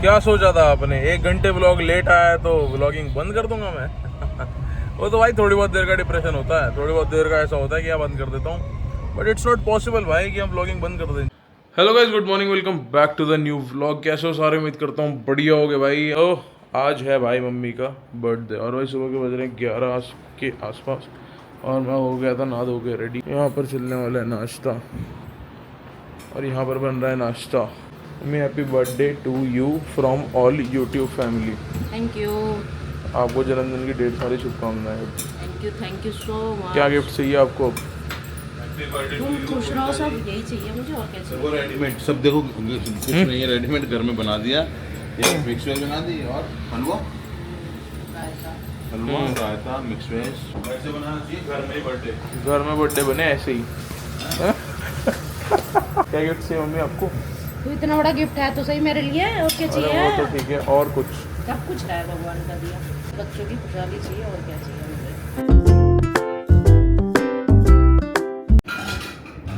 क्या सोचा था आपने? 1 घंटे व्लॉग लेट आया तो व्लॉगिंग बंद कर दूंगा मैं? वो तो भाई थोड़ी बहुत देर का डिप्रेशन होता है, थोड़ी बहुत देर का ऐसा होता है कि यहाँ बंद कर देता हूँ, बट इट्स नॉट पॉसिबल भाई कि हम व्लॉगिंग बंद कर दें। Hello guys, good morning, welcome back to the new vlog. कैसे हो सारे? उम्मीद करता हूँ बढ़िया हो गए भाई। ओह, आज है भाई मम्मी का बर्थडे और भाई सुबह के बज रहे हैं 11 के आसपास और मैं हो गया था नहा धो के रेडी। यहाँ पर चलने वाला है नाश्ता और यहाँ पर बन रहा है नाश्ता। Mummy happy birthday to you from all YouTube family. Thank you. आपको जन्मदिन की ढेर सारी शुभकामनाएं। Thank you so much. क्या गिफ्ट चाहिए आपको? तुम खुश रहो, सब यही चाहिए मुझे और क्या चाहिए। वो रेडीमेड सब देखो, कुछ नहीं है, रेडीमेड घर में बना दिया। ये मिक्स वेज बना दी और हलवा रायता मिक्स वेज ऐसे बनाना चाहिए घर में ही बर्थडे। घर में बर्थडे बने ऐसे ही। क्या गिफ्ट चाहिए मम्मी आपको? तो इतना बड़ा गिफ्ट है तो सही मेरे लिए, और क्या अरे चाहिए? वो तो ठीक है, और कुछ? सब कुछ है भगवान का दिया, बच्चों की खुशहाली चाहिए और क्या चाहिए मुझे।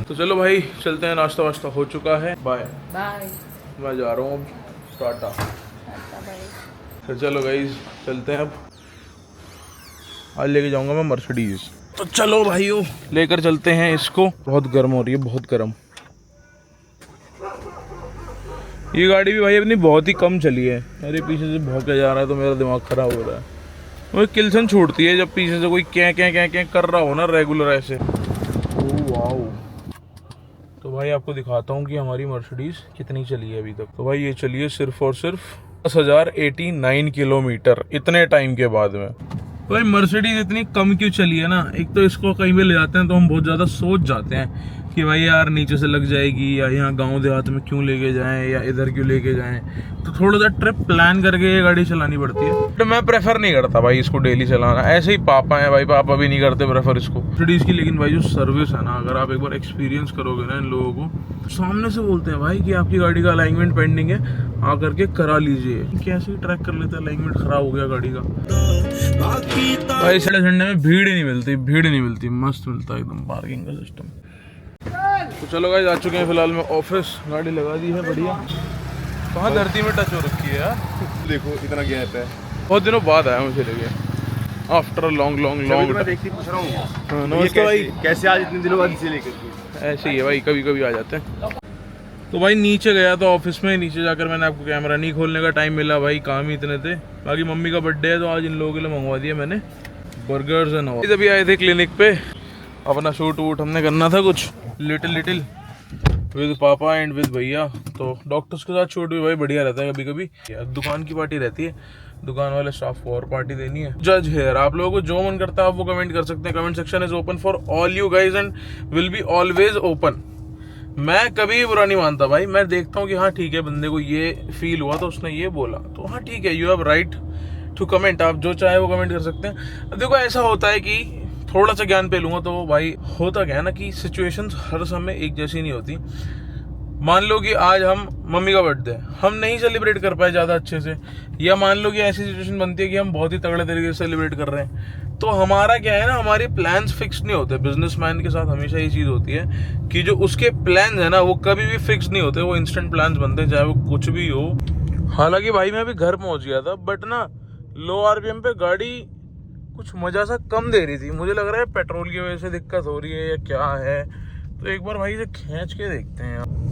तो चलो भाई चलते हैं, नाश्ता वाश्ता हो चुका है। Bye bye. मैं जा रहा हूँ अब, टाटा। तो चलो गाइस चलते हैं अब। आज लेके जाऊंगा मैं मर्सिडीज। तो चलो भाइयों लेकर चलते हैं इसको। बहुत गर्म हो रही है, बहुत गर्म। ये गाड़ी भी भाई अपनी बहुत ही कम चली है। मेरे पीछे से भौंके जा रहा है तो मेरा दिमाग खराब हो रहा है। मुझे किल्सन छूटती है जब पीछे से कोई क्या कर रहा हो ना रेगुलर ऐसे। Oh wow. तो भाई आपको दिखाता हूँ कि हमारी मर्सिडीज कितनी चली है अभी तक। तो भाई ये चली है सिर्फ और सिर्फ 10,089 किलोमीटर इतने टाइम के बाद में। तो भाई मर्सिडीज इतनी कम क्यों चली है ना? एक तो इसको कहीं भी ले जाते हैं तो हम बहुत ज़्यादा सोच जाते हैं कि भाई यार नीचे से लग जाएगी, या यहाँ गांव देहात में क्यों लेके जाएं, या इधर क्यों लेके जाएं। तो थोड़ा सा ट्रिप प्लान करके ये गाड़ी चलानी पड़ती है। तो मैं प्रेफर नहीं करता भाई इसको डेली चलाना। ऐसे ही पापा हैं भाई, पापा भी नहीं करते प्रेफर इसको मर्सिडीज की। लेकिन भाई जो सर्विस है ना, अगर आप एक बार एक्सपीरियंस करोगे ना इन लोगों को, सामने से बोलते हैं भाई कि आपकी गाड़ी का अलाइनमेंट पेंडिंग है, आकर के करा लीजिए। कैसे ही ट्रैक कर लेते हैं, अलाइनमेंट खराब हो गया गाड़ी का। भाई सड़क संडे में भीड़ ही नहीं मिलती, मस्त मिलता है एकदम पार्किंग का सिस्टम। तो चलो गाइस आ चुके हैं फिलहाल मैं ऑफिस। गाड़ी लगा दी है बढ़िया। कहाँ धरती में टच हो रखी है यार, देखो इतना गैप है। बहुत दिनों बाद आया मुझे लगे, आफ्टर लॉन्ग मैं देखती पूछ रहा हूँ नमस्ते भाई। कैसे आज इतने दिनों बाद इसे लेकर? ऐसे ही है भाई, कभी कभी आ जाते हैं। तो भाई नीचे गया तो ऑफिस में, नीचे जाकर मैंने आपको कैमरा नहीं खोलने का टाइम मिला भाई, काम ही इतने थे। बाकी मम्मी का बर्थडे है तो आज इन लोगों के लिए मंगवा दिया मैंने बर्गर्स एंड ऑल। अभी आए थे क्लिनिक पे, अपना शूट वूट हमने करना था कुछ लिटिल विद पापा एंड विद भैया। तो डॉक्टर्स के साथ शूट भी भाई बढ़िया रहता है। कभी कभी दुकान की पार्टी रहती है, दुकान वाले स्टाफ को और पार्टी देनी है। जज हेयर, आप लोगों को जो मन करता है आप वो कमेंट कर सकते हैं। Comment section is open for all you guys and will be always open. मैं कभी भी बुरा नहीं मानता भाई, मैं देखता हूँ कि हाँ ठीक है, बंदे को ये फील हुआ तो उसने ये बोला, तो हाँ ठीक है, you have right to comment. आप जो चाहे वो कमेंट कर सकते हैं। देखो ऐसा होता है कि थोड़ा सा ज्ञान पे लूँगा तो भाई होता क्या है ना कि सिचुएशंस हर समय एक जैसी नहीं होती। मान लो कि आज हम मम्मी का बर्थडे हम नहीं सेलिब्रेट कर पाए ज़्यादा अच्छे से, या मान लो कि ऐसी सिचुएशन बनती है कि हम बहुत ही तगड़े तरीके से सेलिब्रेट कर रहे हैं, तो हमारा क्या है ना, हमारे प्लान्स फिक्स नहीं होते। बिजनेसमैन के साथ हमेशा ये चीज़ होती है कि जो उसके प्लान्स है ना वो कभी भी फिक्स नहीं होते, वो इंस्टेंट प्लान्स बनते हैं, चाहे वो कुछ भी हो। हालांकि भाई मैं अभी घर पहुँच गया था, बट ना लो RPM पे गाड़ी कुछ मजा सा कम दे रही थी। मुझे लग रहा है पेट्रोल की वजह से दिक्कत हो रही है या क्या है। तो एक बार भाई इसे खींच के देखते हैं यार।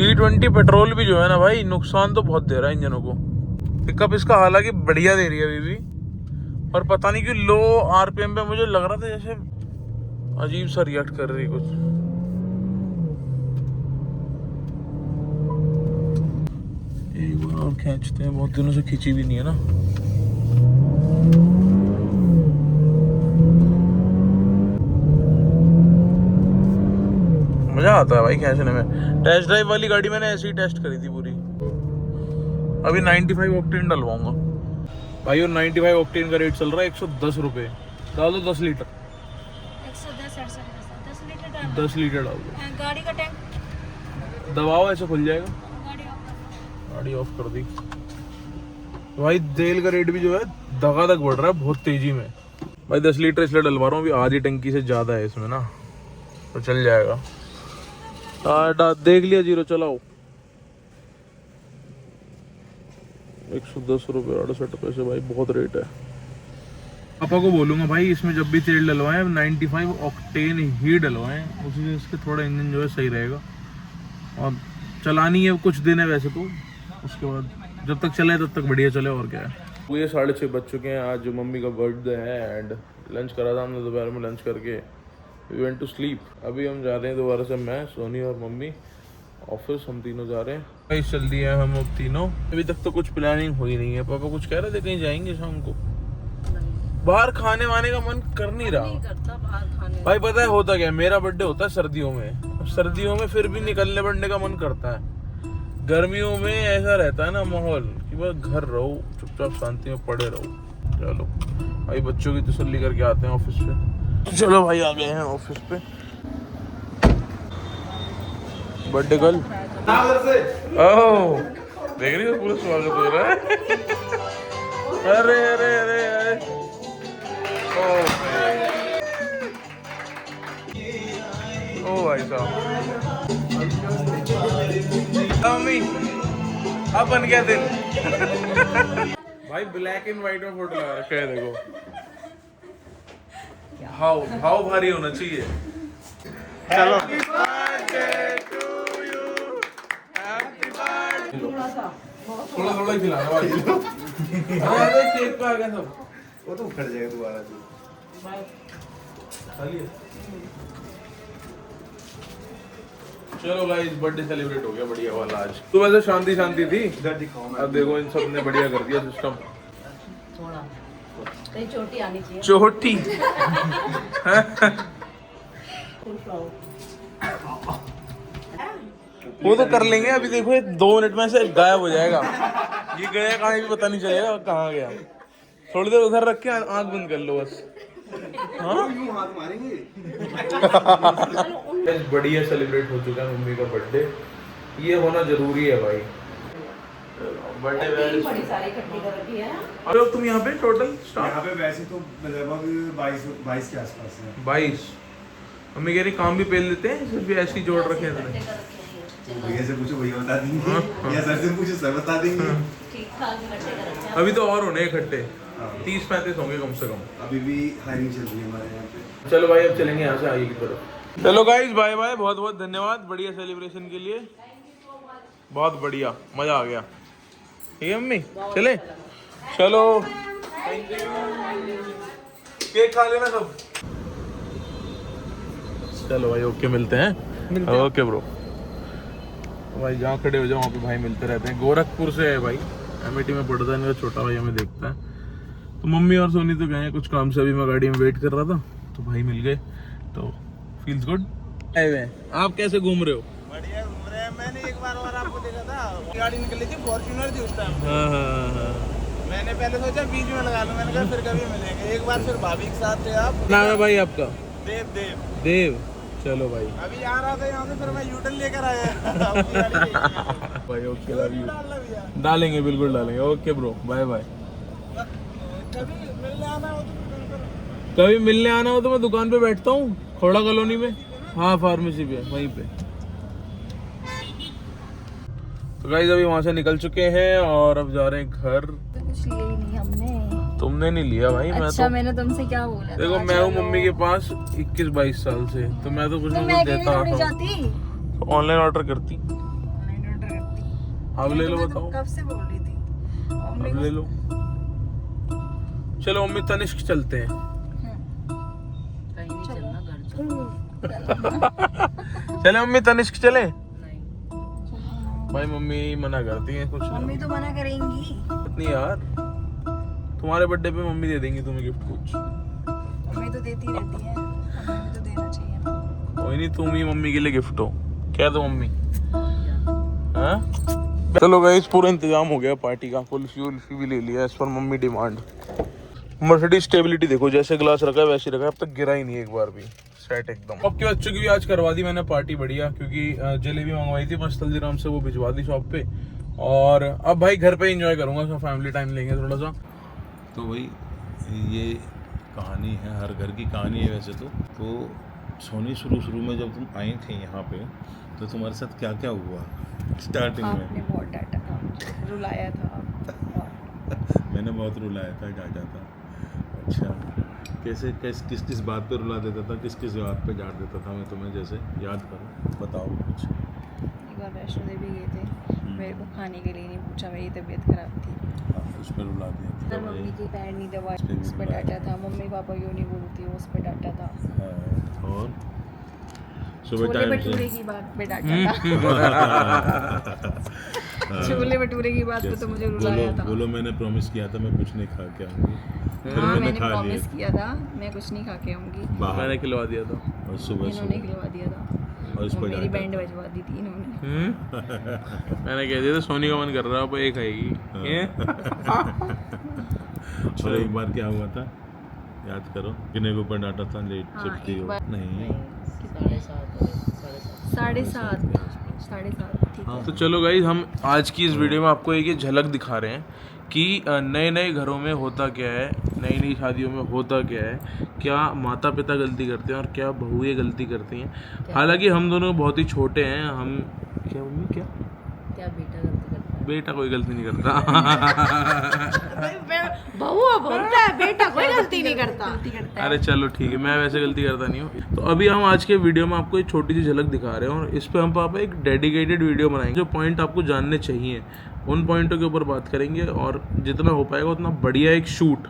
E20 पेट्रोल भी जो है ना भाई नुकसान तो बहुत दे रहा है इंजनों को। पिकअप इसका हालांकि बढ़िया दे रही है अभी भी, और पता नहीं क्यों लो RPM पे मुझे लग रहा था जैसे अजीब सा रिएक्ट कर रही कुछ। एक बार और खींचते हैं, बहुत दिनों से खींची भी नहीं है ना। मजा आता है भाई खींचने में। टेस्ट ड्राइव वाली गाड़ी मैंने ऐसे ही टेस्ट करी थी पूरी। अभी 95 ऑक्टेन डलवाऊंगा भाई, और 95 ऑक्टेन का रेट चल रहा है 110 रुपये। डाल दो 10 लीटर। 10 लीटर डाल दो। गाड़ी का टैंक दबाओ ऐसे खुल जाएगा। गाड़ी ऑफ कर दी। भाई तेल का रेट भी जो है दगादग बढ़ रहा है बहुत तेजी में भाई। 10 लीटर इसलिए डलवा रहा हूँ, अभी आधी टंकी से ज़्यादा है इसमें ना। तो चल जाएगा। देख लिया जीरो, चलाओ। 110 रुपये 68 पैसे भाई, बहुत रेट है। पापा को बोलूंगा भाई इसमें जब भी तेल डलवाएं 95 ऑक्टेन ही डलवाएं, उसी से इसके थोड़ा इंजन जो है सही रहेगा। और चलानी है कुछ दिन है वैसे तो, उसके बाद जब तक चले तब तक बढ़िया चले, और क्या है। वो ये 6:30 बज चुके हैं, आज मम्मी का बर्थडे है एंड लंच करा था हमने दोपहर में, लंच करके वी वेंट टू स्लीप। अभी हम जा रहे हैं दोबारा से, मैं सोनी और मम्मी ऑफिस, हम तीनों जा रहे हैं। कहीं चल दिए हैं हम अब तीनों। अभी तक तो कुछ प्लानिंग हुई नहीं है। पापा कुछ कह रहे थे कहीं जाएंगे शाम को, बाहर खाने वाने का मन कर नहीं रहा करता बाहर खाने। भाई पता है होता क्या है, मेरा बर्थडे होता है सर्दियों में, अब सर्दियों में फिर भी निकलने बढ़ने का मन करता है। गर्मियों में ऐसा रहता है ना माहौल कि बस घर रहो, चुपचाप शांति में पड़े रहो। चलो भाई बच्चों की तसल्ली करके आते हैं ऑफिस पे। चलो भाई आ गए हैं ऑफिस पे। बर्थडे कल ओह देख रही हो, पूरा स्वागत हो रहा है। अरे अरे अरे अरे ओ भाई साहब, मम्मी अब बन गया दिन। भाई ब्लैक एंड व्हाइट में फोटो लगा रखा है, देखो भाव भारी होना चाहिए। चलो थोड़ा थोड़ा खिलाना भाई। अरे केक पे आ गया सब, वो तो उखड़ जाएगा दोबारा से। चलो गाइस बर्थडे सेलिब्रेट हो गया बढ़िया वाला आज। तो वैसे शांति शांति थी, इधर दिखाओ मैं। अब देखो इन सब ने बढ़िया कर दिया सिस्टम। थोड़ा कहीं चोटी आनी चाहिए। चोटी वो तो कर लेंगे, अभी देखो 2 मिनट में से गायब हो जाएगा। ये गया कहाँ भी पता नहीं चलेगा कहाँ गया। थोड़ी देर उधर रख के आंख बंद कर लो बस। हाँ यूं हाथ मारेंगे। बढ़िया सेलिब्रेट हो चुका है मम्मी का बर्थडे, ये होना जरूरी है भाई। बर्थडे बड़ी सारी इकट्ठी कर रखी है। अरे तुम यहाँ पे टोटल यहाँ पे वैसे तो लगभग 22 के आसपास है। 22। मम्मी कह रही काम भी पेल लेते हैं, सिर्फ ऐसे ही जोड़ रखे हैं। भैया से पूछो, भैया बता देंगे, या सर से पूछो, सर बता देंगे। ठीक ठाक इकट्ठे कर रखे हैं। अभी तो और होने इकट्ठे 30-35 होंगे कम से कम। अभी भी हायरिंग चल रही है हमारे यहाँ पे। चलो भाई अब चलेंगे यहाँ से आगे की तरफ। चलो गाइस बाय बाय, बहुत बहुत धन्यवाद बढ़िया सेलिब्रेशन के लिए, बहुत बढ़िया मजा आ गया। ठीक है मम्मी चले, चलो केक खा लेना सब। चलो भाई ओके मिलते हैं। ओके ब्रो भाई, जहाँ खड़े हो जाओ वहाँ पे भाई मिलते रहते हैं। गोरखपुर से है भाई, एमएटी में पढ़ता है, मेरा छोटा भाई हमें देखता है। तो मम्मी और सोनी तो गए हैं कुछ काम से, अभी मैं गाड़ी में वेट कर रहा था तो भाई मिल गए, तो फील्स गुड। आप कैसे घूम रहे हो? बढ़िया घूम रहे हैं। मैंने एक बार और आपको देखा था, गाड़ी निकली थी, फॉर्च्यूनर थी उस टाइम। हाँ। मैंने पहले सोचा बीच में लगा लूं, मैंने कहा फिर कभी मिलेंगे। एक बार फिर भाभी के साथ थे आप। नाम है भाई आपका? देव देव देव। चलो भाई अभी आ रहा था यहाँ से, फिर मैं यूटर्न लेकर आया। आपकी गाड़ी लेके आया। भाई ओके लव यू। डालना भैया, डालेंगे बिल्कुल डालेंगे। Okay bro bye bye. कभी मिलने आना हो तो फोन करो। कभी मिलने आना हो तो मैं दुकान पे बैठता हूँ खोड़ा कॉलोनी में। हाँ फार्मेसी पे वहीं पे। तो गाइस अभी वहां से निकल चुके हैं और अब जा रहे हैं घर। तो कुछ लिया ही नहीं हमने। तुमने नहीं लिया भाई। अच्छा, मैं तो मैंने तुमसे क्या बोला? देखो मैं हूँ मम्मी के पास 21-22 साल से, तो मैं तो कुछ ना कुछ देता आता जाती हूँ। ऑनलाइन ऑर्डर करती। ऑनलाइन ऑर्डर करती। अब ले लो, बताओ कब से बोल रही थी? अब ले लो। चलो मम्मी तनिष्क चलते हैं। कहीं नहीं चलना, घर चल। चले मम्मी तनिष्क चले। नहीं भाई मम्मी मना करती है कुछ मम्मी तो मना करेंगी। नहीं यार, तुम्हारे बर्थडे पे मम्मी दे देंगी तुम्हें गिफ्ट कुछ। मम्मी तो देती रहती है, हमें भी तो देना चाहिए ना। कोई नहीं, तुम ही मम्मी के लिए गिफ्ट हो। क्या दो मम्मी? हाँ चलो गाइस पूरा इंतजाम हो गया पार्टी का, फुल फ्यूल भी ले लिया as per mummy demand. Mercedes stability देखो, जैसे ग्लास रखा है वैसे रखा है, अब तक गिरा ही नहीं एक बार भी, सेट एकदम। अब के बच्चों की भी आज करवा दी मैंने पार्टी बढ़िया, क्योंकि जलेबी मंगवाई थी मस्त हल्दीराम से, वो भिजवा दी शॉप पे। और अब भाई घर पे एंजॉय करूंगा, सब फैमिली टाइम लेंगे थोड़ा सा। तो भाई ये कहानी है, हर घर की कहानी है वैसे तो सोनी शुरू में जब तुम आई थी यहाँ पे तो तुम्हारे साथ क्या क्या हुआ स्टार्टिंग में? आपने बहुत डांटा था, रुलाया था। मैंने बहुत रुलाया था, डांटा था। अच्छा, किस बात पे रुला देता था, किस बात पे डांट देता था मैं तुम्हें? जैसे याद करो, बताओ कुछ। एक बार वैष्णो देवी गए थे, मेरे को खाने के लिए नहीं पूछा, मेरी तबीयत खराब थी। उस पर रुला दिया था अगर मम्मी की पैर नहीं दबाई, उस पे भी उस पर रुलाया। डांटा था। मम्मी पापा क्यों नहीं बोलती, उस पर डांटा था। हाँ, और सुबह छोले टाइम भटूरे से की बात पे डांटा था। छोले भटूरे की बात पे तो मुझे रुलाया था। बोलो मैंने प्रॉमिस किया था मैं कुछ नहीं खा के आऊंगी, फिर हाँ, मैंने मैंने खा प्रॉमिस लिया किया था मैं कुछ नहीं खा के आऊंगी। बाहर मैंने खिलवा दिया था। और सुबह इन्होंने खिलवा दिया था और इस और पर मेरी डांटा बैंड था। बजवा दी थी इन्होंने। मैंने कह दिया था सोनी का मन कर रहा है अब ये खाएगी ये। और एक बार क्या हुआ था याद करो, किन्हीं के ऊपर डांटा था लेट हाँ, चिपकी एक हो बार- नहीं 7:30 ठीक है। तो चलो गाइज, हम आज की इस वीडियो में आपको एक ये झलक दिखा रहे हैं कि नए घरों में होता क्या है, नई शादियों में होता क्या है, क्या माता पिता गलती करते हैं और क्या बहुएं गलती करती हैं। हालांकि हम दोनों बहुत ही छोटे हैं। हम क्या मम्मी क्या बेटा गलती करता है? बेटा कोई गलती नहीं करता। बहू बोलता है बेटा कोई गलती नहीं करता। अरे चलो ठीक है, मैं वैसे गलती करता नहीं हूँ। तो अभी हम आज के वीडियो में आपको एक छोटी सी झलक दिखा रहे हैं और इस पे हम पापा एक डेडिकेटेड वीडियो बनाएंगे। जो पॉइंट आपको जानने चाहिए उन पॉइंटों के ऊपर बात करेंगे और जितना हो पाएगा उतना बढ़िया एक शूट।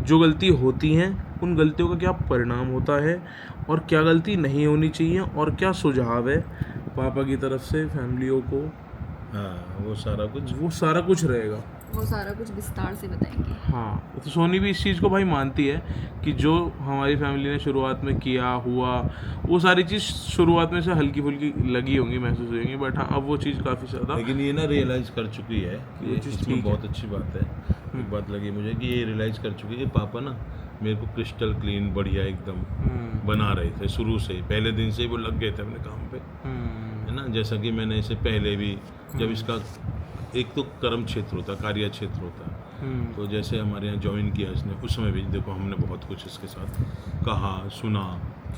जो गलती होती हैं उन गलतियों का क्या परिणाम होता है और क्या गलती नहीं होनी चाहिए और क्या सुझाव है पापा की तरफ से फैमिलियों को, हाँ वो सारा कुछ रहेगा। वो सारा कुछ विस्तार से बताएंगे। हाँ, तो सोनी भी इस चीज़ को भाई मानती है कि जो हमारी फैमिली ने शुरुआत में किया हुआ वो सारी चीज़ शुरुआत में से हल्की फुल्की लगी होंगी, महसूस होंगी, बट हाँ अब वो चीज़ काफ़ी ज़्यादा लेकिन ये ना रियलाइज कर चुकी है कि वो चीज़ इसमें ठीक है। बहुत अच्छी बात है। एक बात लगी मुझे कि ये रियलाइज कर चुकी है कि पापा ना मेरे को क्रिस्टल क्लीन बढ़िया एकदम बना रहे थे शुरू से ही, पहले दिन से ही वो लग गए थे अपने काम पे, है ना। जैसा कि मैंने इसे पहले भी जब इसका एक तो कर्म क्षेत्र होता, कार्य क्षेत्र होता, तो जैसे हमारे यहाँ ज्वाइन किया इसने उस समय भी देखो हमने बहुत कुछ इसके साथ कहा सुना,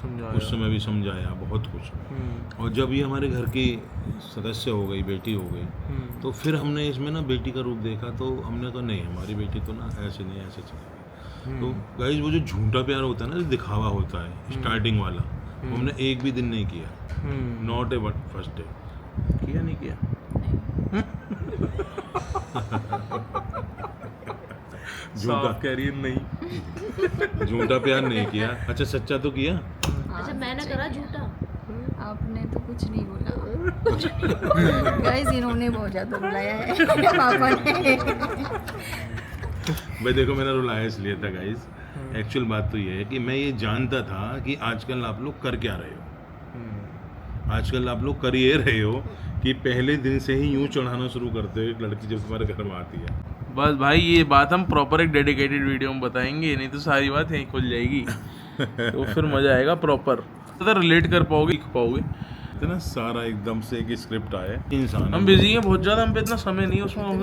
समझाया। उस समय भी समझाया बहुत कुछ। और जब ये हमारे घर की सदस्य हो गई, बेटी हो गई, तो फिर हमने इसमें ना बेटी का रूप देखा, तो हमने कहा नहीं हमारी बेटी तो ना ऐसे नहीं ऐसे चलेगी। तो गाइस वो जो झूठा प्यार होता है ना, जो दिखावा होता है स्टार्टिंग वाला, वो हमने एक भी दिन नहीं किया, नॉट ए फर्स्ट डे किया नहीं किया। झूठा कह रही है नहीं। झूठा प्यार नहीं किया। अच्छा सच्चा तो किया। अच्छा मैंने करा झूठा। आपने तो कुछ नहीं बोला। गाइस इन्होंने बहुत ज़्यादा रुलाया है पापा ने। भाई देखो मैंने रुलाया इसलिए था गाइस, एक्चुअल बात तो ये है कि मैं ये जानता था कि आजकल आप लोग कर क्या रहे हो। आजकल आप लोग कर ये रहे हो कि पहले दिन से ही यूं चढ़ाना शुरू करते हो एक लड़की जब तुम्हारे घर में आती है। बस भाई ये बात हम प्रॉपर एक डेडिकेटेड वीडियो में बताएंगे, नहीं तो सारी बात यहीं खुल जाएगी। तो फिर मजा आएगा प्रॉपर, तो रिलेट कर पाओगे, लिख पाओगे। इतना सारा एकदम से एक स्क्रिप्ट आया है। इंसान हम बिजी हैं बहुत ज़्यादा, हम पे इतना समय नहीं है उसमें। हम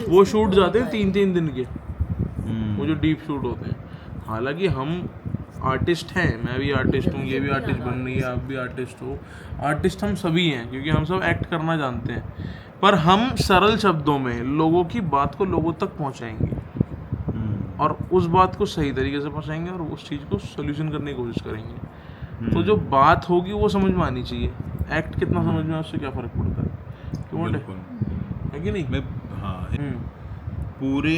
वो शूट जाते हैं 3-3 दिन के, वो जो डीप शूट होते हैं। हालांकि हम आर्टिस्ट हैं, मैं भी आर्टिस्ट हूँ, ये भी आर्टिस्ट बन रही है, आप भी आर्टिस्ट हो। आर्टिस्ट हम सभी हैं क्योंकि हम सब एक्ट करना जानते हैं, पर हम सरल शब्दों में लोगों की बात को लोगों तक पहुँचाएंगे और उस बात को सही तरीके से पहुँचाएंगे और उस चीज़ को सोल्यूशन करने की कोशिश करेंगे। तो जो बात होगी वो समझ में आनी चाहिए। एक्ट कितना समझ में, उससे क्या फ़र्क पड़ता है, क्यों बिल्कुल। है कि नहीं? मैं हाँ पूरे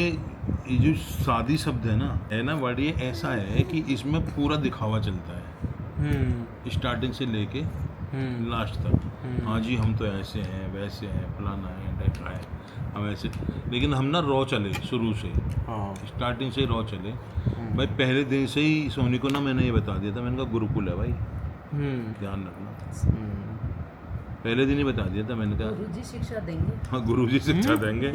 ये जो शादी शब्द है ना वर्ड, ये ऐसा है कि इसमें पूरा दिखावा चलता है स्टार्टिंग से लेके लास्ट तक। हाँ जी हम तो ऐसे हैं वैसे हैं फलाना है ढेका है, हम ऐसे, लेकिन हम ना रॉ चले शुरू से, हाँ स्टार्टिंग से रॉ चले भाई। पहले दिन से ही सोनी को ना मैंने ये बता दिया था, मैंने कहा गुरुकुल है भाई, ध्यान रखना। पहले दिन ही बता दिया था मैंने कहा गुरुजी शिक्षा देंगे। हाँ गुरुजी शिक्षा देंगे।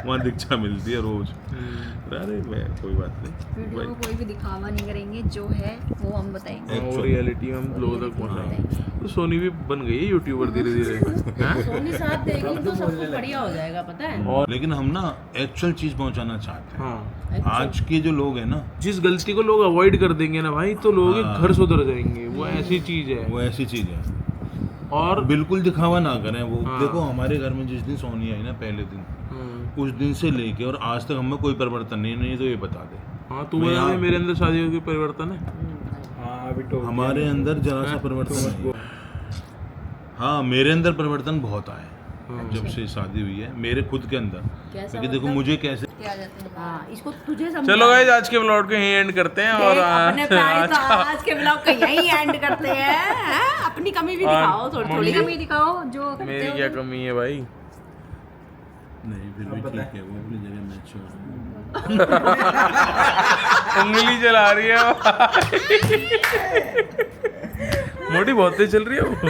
वहाँ दीक्षा मिलती है रोज। अरे मैं कोई बात नहीं वीडियो में कोई भी दिखावा नहीं करेंगे, जो है वो हम बताएंगे। और रियलिटी में हम लोगों तक पहुंचाएंगे। तो सोनी भी बन गई है यूट्यूबर धीरे धीरे। सोनी साथ देगी तो सब कुछ बढ़िया हो जाएगा, पता है। लेकिन हम ना एक्चुअल चीज पहुंचाना चाहते हैं। हाँ, आज के जो लोग हैं ना, जिस गलती को लोग अवॉइड कर देंगे ना भाई, तो लोगों के घर सुधर जाएंगे। वो ऐसी चीज है। वो ऐसी चीज है। और बिल्कुल दिखावा ना करें वो। देखो हमारे घर में जिस दिन सोनी आई ना पहले दिन, उस दिन से लेके और आज तक हमें कोई परिवर्तन नहीं तो ये बता दे। हाँ, तू बता दे मेरे अंदर शादी की परिवर्तन है। हाँ अभी तो हमारे अंदर जरा सा परिवर्तन है। हाँ मेरे अंदर परिवर्तन बहुत आया है जब से शादी हुई है, मेरे खुद के अंदर। क्योंकि देखो मुझे कैसे हाँ, इसको तुझे समझ चलो गाइस, आज के व्लॉग को यहीं एंड करते हैं। और अपने प्यारे तो आज के ब्लॉग का यही एंड करते हैं। हैं? अपनी कमी भी दिखाओ, थोड़ी थोड़ी कमी दिखाओ जो करते मेरी हो। क्या कमी है भाई? नहीं फिर भी ठीक है, वो अपनी जगह मैच हो उंगली चला रही है मोटी बहुत तेज चल रही है वो। तू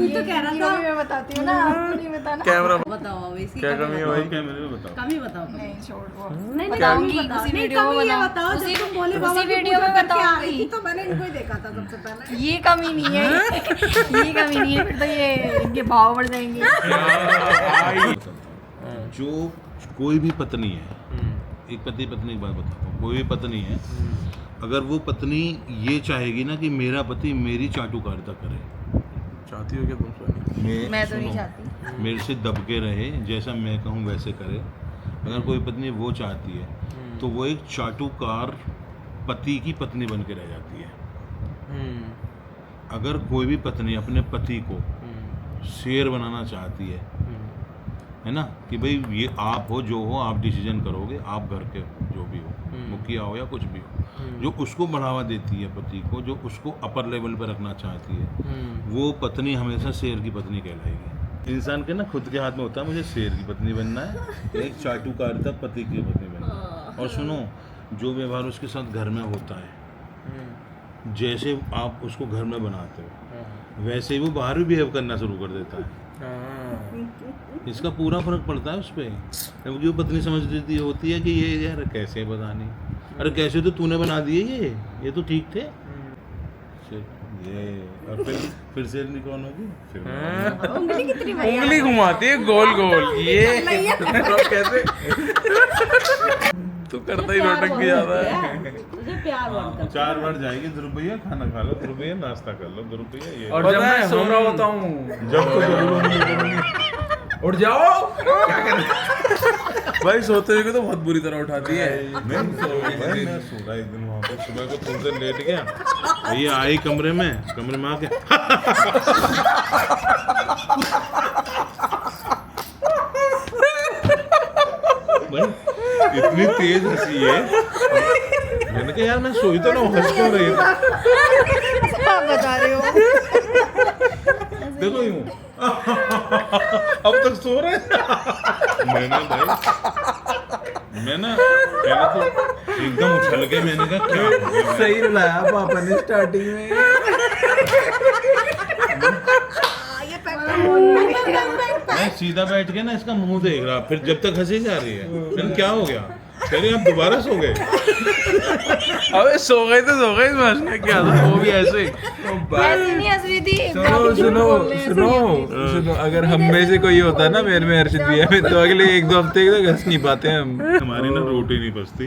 तो कह रहा था। मैं बताती हूँ ना, आपको नहीं बताना। कैमरा बताओ अब इसकी क्या कमी है भाई? कैमरे में बताओ। कमी बताओ। नहीं छोड़ वो। नहीं बताऊंगी, बताओ, उसी नहीं, वीडियो में कमी ये बताऊं। बताओ उसी- जब तुम बोले उसी बाबा की वीडियो पूजा में करके आ बताऊंगी। रही थी, तो मैंने इनको ही देखा था सबसे पहले। ये कमी नहीं है, ये कमी नहीं है, फिर तो ये इनके भाव बढ़ जाएंगे। जो कोई भी पत्नी है, एक पति पत्नी की बात बताता हूँ, कोई भी पत्नी है, अगर वो पत्नी ये चाहेगी ना कि मेरा पति मेरी चाटुकारिता करे, चाहती हो क्या तुम सोनी? मैं तो नहीं सुनो, चाहती। मेरे से दब के रहे, जैसा मैं कहूँ वैसे करे। अगर कोई पत्नी वो चाहती है तो वो एक चाटुकार पति की पत्नी बन के रह जाती है। अगर कोई भी पत्नी अपने पति को शेर बनाना चाहती है ना, कि भाई ये आप हो, जो हो आप डिसीजन करोगे, आप घर के जो भी हो, मुखिया हो या कुछ भी हो, जो उसको बढ़ावा देती है पति को, जो उसको अपर लेवल पर रखना चाहती है, वो पत्नी हमेशा शेर की पत्नी कहलाएगी। इंसान के ना खुद के हाथ में होता है मुझे शेर की पत्नी बनना है, एक चाटुकारिता पति की पत्नी बनना है। और सुनो, जो व्यवहार उसके साथ घर में होता है, जैसे आप उसको घर में बनाते हो वैसे ही वो बाहर भी बिहेव करना शुरू कर देता है। इसका पूरा फर्क पड़ता है उस पर, क्योंकि वो पत्नी समझ लेती होती है कि ये यार कैसे पता नहीं, अरे कैसे तो तूने बना दिए, ये तो ठीक थे। ये और फिर शेरनी कौन होगी? फिर उंगली कितनी उंगली घुमाती है गोल गोल, ये कैसे तू करता ही नौटंकी ज्यादा है। तुझे प्यार बहुत करता 4 बार जाएगी, ₹2 खाना खा लो, ₹2 नाश्ता कर लो, ₹2 ये। और जब मैं सो रहा होता हूँ, जब तो जरूर नहीं करूँगी। उठ जाओ, क्या कर रहे हो? भाई सोते हुए तो बहुत बुरी तरह उठाती है। मैं सो रहा एक दिन वहाँ पे, सुबह को थोड़ी देर लेट गया, ये आई कमरे में आके भाई इतनी तेज हंसी है, मैंने कहा यार मैं सोई तो ना, हंस क्यों रही है? आप बता रहे हो। देखो यूं अब तक सो रहे हैं। मैं ना पहले तो एकदम उछल के मैंने कहा क्या हो गया? सही रुलाया पापा ने स्टार्टिंग में। मैं सीधा बैठ के ना इसका मुंह देख रहा, फिर जब तक हंसी जा रही है, मैंने क्या हो गया? कह रही आप दोबारा सो गए। अबे सो गए तो सो गए, इसमें हंसने क्या था? वो भी ऐसे ही। ऐसे नहीं हंस रही थी। सुनो, अगर हम में से कोई होता ना, मेरे में हर्षित भी है, तो अगले 1-2 हफ्ते तक हंस नहीं पाते हम। हमारी ना रोटी नहीं बचती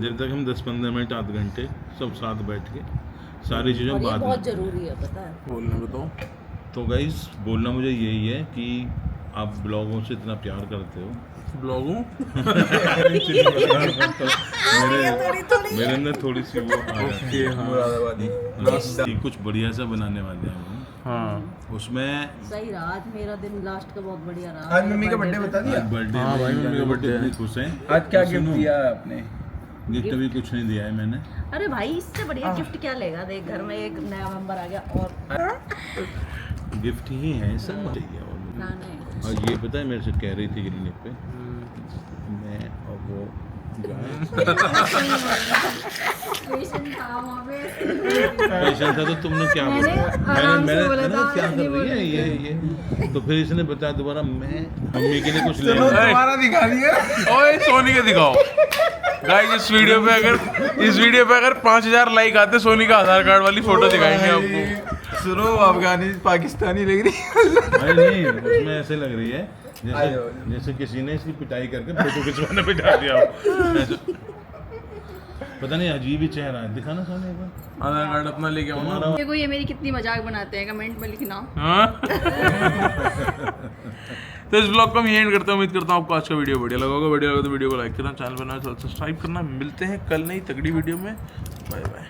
जब तक हम 10-15 मिनट आध घंटे सब साथ बैठ के सारी चीज़ें है। ये बात बहुत जरूरी है, पता है। बोलने बताओ। तो गाइस बोलना मुझे यही है कि आप ब्लॉगों से इतना प्यार करते हो। ब्लॉगों मेरे अंदर थोड़ी सी वो आ जाती है। मुरादाबादी। कुछ बढ़िया सा बनाने वाले हैं हम। हाँ उसमें सही रहा आज मेरा दिन, लास्ट का बहुत बढ़िया रहा। आज मम्मी का बर्थडे बता दिया। आज बर्थडे हाँ भाई, मम्मी का birthday है। इतनी खुश हैं। आज क्या गिफ्ट सुनो, दिया आपने? गिफ्ट अभी कुछ नहीं दिया है मैंने। अरे भाई इससे बढ़िया गिफ्ट क्या लेगा? देख घर में एक नया मेंबर आ गया और गिफ्ट ही है सब चाहिए। और मुझे ना नहीं। और ये पता है मेरे से कह रही थी क्लिनिक पे, मैं और वो पेशेंट था वहाँ पे। पेशेंट था तो तुमने क्या बोला? आराम से बोला मैंने था, क्या नहीं कर रही है ये तो फिर इसने बताया दोबारा मैं मम्मी के लिए कुछ ले चलो तुम्हारा दिखा दिया ओए सोनी के दिखाओ गाइस। इस वीडियो पे अगर 5000 लाइक आते सोनी का आधार कार्ड वाली फोटो दिखाएंगे आपको। सुनो अफगानी पाकिस्तानी लग रही भाई नहीं उसमें ऐसे लग रही है जैसे किसी ने इसकी पिटाई करके फोटो खिंचवाने पे डाल दिया हो ऐसे। पता नहीं अजीब ही चेहरा है। दिखाना सोनी एक बार आधार कार्ड अपना लेके आओ ना। देखो ये मेरी कितनी मजाक बनाते हैं, कमेंट में लिखना। हाँ? तो इस ब्लॉग को हम यही एंड करते हैं। उम्मीद करता हूँ आपको आज का वीडियो बढ़िया लगा होगा। वीडियो लगा तो वीडियो को लाइक करना, चैनल पर नया सब्सक्राइब करना। मिलते हैं कल नई तगड़ी वीडियो में। Bye bye.